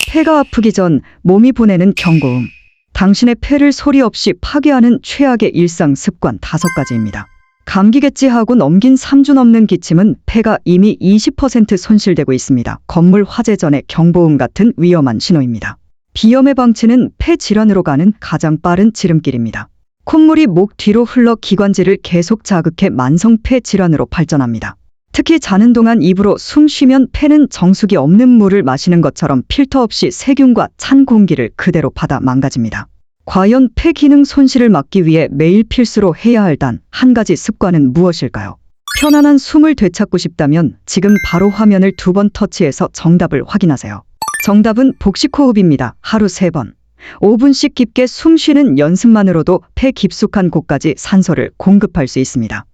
폐가 아프기 전 몸이 보내는 경고음. 당신의 폐를 소리 없이 파괴하는 최악의 일상 습관 5가지입니다. 감기겠지하고 넘긴 3주 넘는 기침은 폐가 이미 20% 손실되고 있습니다. 건물 화재 전의 경보음 같은 위험한 신호입니다. 비염의 방치는 폐 질환으로 가는 가장 빠른 지름길입니다. 콧물이 목 뒤로 흘러 기관지를 계속 자극해 만성 폐 질환으로 발전합니다. 특히 자는 동안 입으로 숨 쉬면 폐는 정수기 없는 물을 마시는 것처럼 필터 없이 세균과 찬 공기를 그대로 받아 망가집니다. 과연 폐 기능 손실을 막기 위해 매일 필수로 해야 할 단 한 가지 습관은 무엇일까요? 편안한 숨을 되찾고 싶다면 지금 바로 화면을 2번 터치해서 정답을 확인하세요. 정답은 복식호흡입니다. 하루 3번. 5분씩 깊게 숨 쉬는 연습만으로도 폐 깊숙한 곳까지 산소를 공급할 수 있습니다.